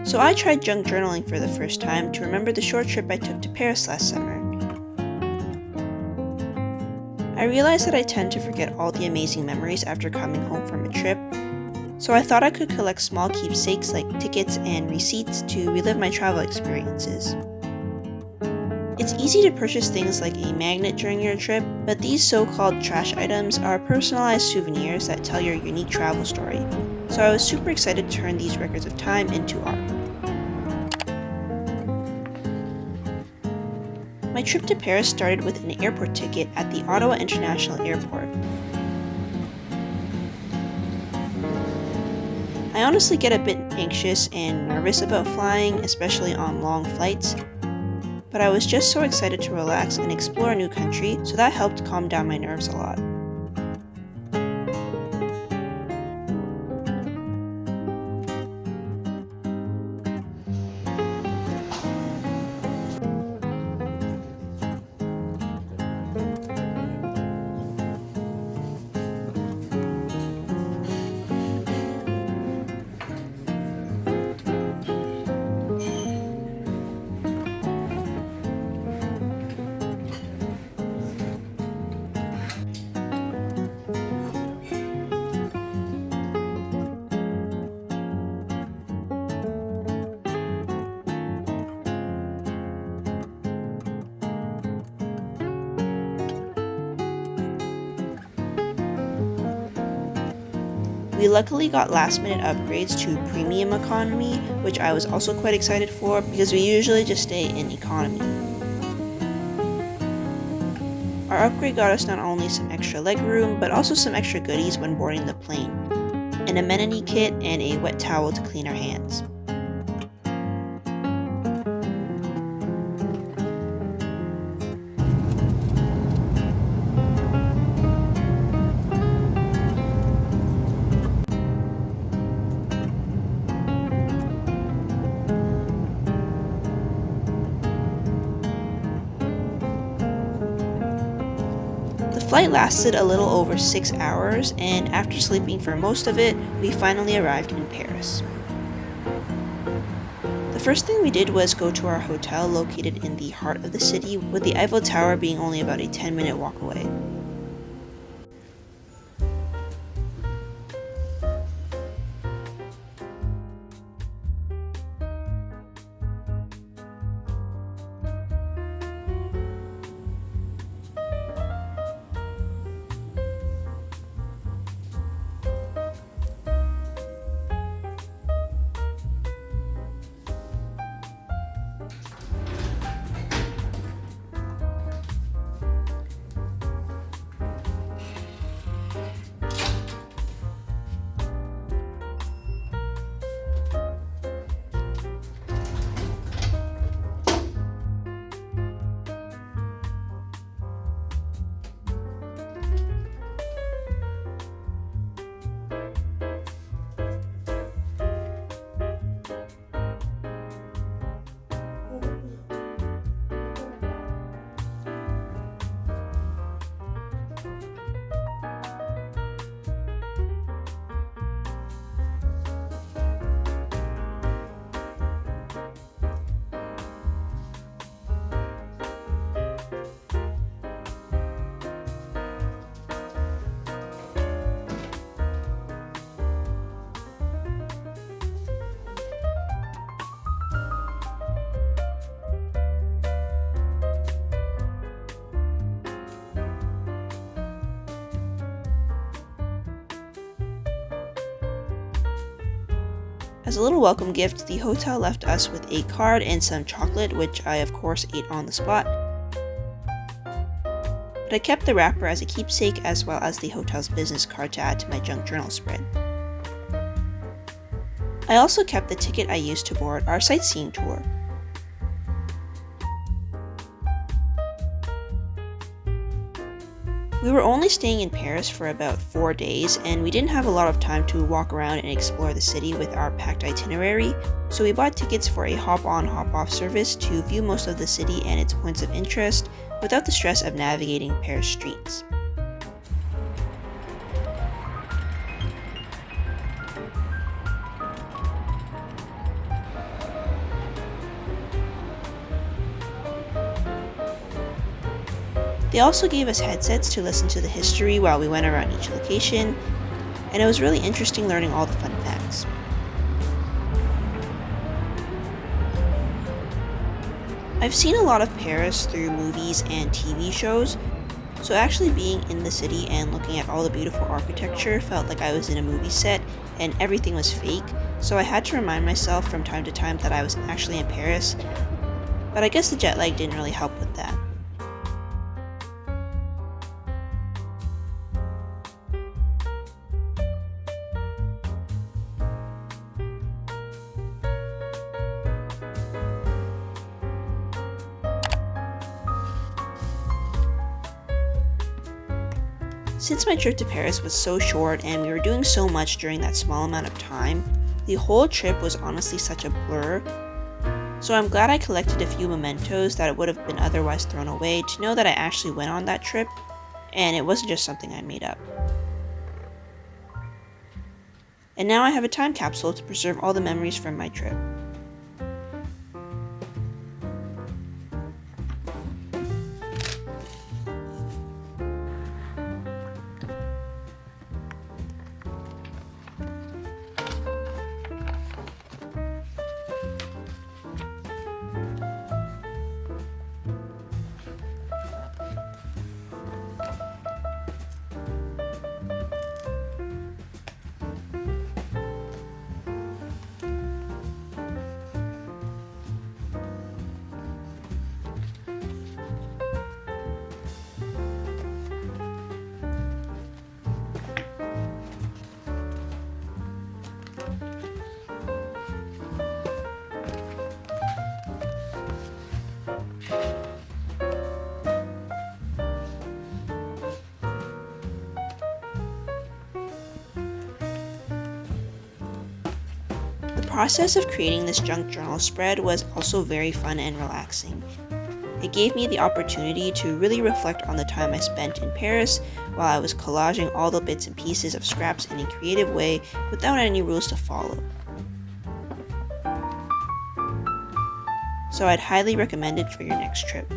So I tried junk journaling for the first time to remember the short trip I took to Paris last summer. I realized that I tend to forget all the amazing memories after coming home from a trip, so I thought I could collect small keepsakes like tickets and receipts to relive my travel experiences. It's easy to purchase things like a magnet during your trip, but these so-called trash items are personalized souvenirs that tell your unique travel story, so I was super excited to turn these records of time into art. My trip to Paris started with an airport ticket at the Ottawa International Airport. I honestly get a bit anxious and nervous about flying, especially on long flights, but I was just so excited to relax and explore a new country, so that helped calm down my nerves a lot. We luckily got last-minute upgrades to premium economy, which I was also quite excited for because we usually just stay in economy. Our upgrade got us not only some extra legroom, but also some extra goodies when boarding the plane, an amenity kit and a wet towel to clean our hands. The flight lasted a little over 6 hours, and after sleeping for most of it, we finally arrived in Paris. The first thing we did was go to our hotel located in the heart of the city, with the Eiffel Tower being only about a 10-minute walk away. As a little welcome gift, the hotel left us with a card and some chocolate, which I of course ate on the spot. But I kept the wrapper as a keepsake, as well as the hotel's business card to add to my junk journal spread. I also kept the ticket I used to board our sightseeing tour. We were only staying in Paris for about 4 days, and we didn't have a lot of time to walk around and explore the city with our packed itinerary, so we bought tickets for a hop-on hop-off service to view most of the city and its points of interest without the stress of navigating Paris streets. They also gave us headsets to listen to the history while we went around each location, and it was really interesting learning all the fun facts. I've seen a lot of Paris through movies and TV shows, so actually being in the city and looking at all the beautiful architecture felt like I was in a movie set and everything was fake, so I had to remind myself from time to time that I was actually in Paris, but I guess the jet lag didn't really help with that. Since my trip to Paris was so short and we were doing so much during that small amount of time, the whole trip was honestly such a blur. So I'm glad I collected a few mementos that would have been otherwise thrown away to know that I actually went on that trip and it wasn't just something I made up. And now I have a time capsule to preserve all the memories from my trip. The process of creating this junk journal spread was also very fun and relaxing. It gave me the opportunity to really reflect on the time I spent in Paris while I was collaging all the bits and pieces of scraps in a creative way without any rules to follow. So I'd highly recommend it for your next trip.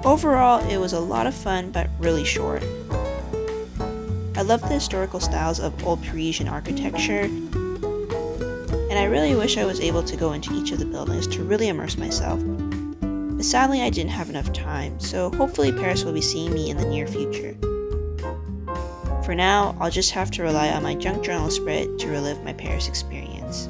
Overall, it was a lot of fun, but really short. I love the historical styles of old Parisian architecture, and I really wish I was able to go into each of the buildings to really immerse myself. But sadly, I didn't have enough time, so hopefully Paris will be seeing me in the near future. For now, I'll just have to rely on my junk journal spread to relive my Paris experience.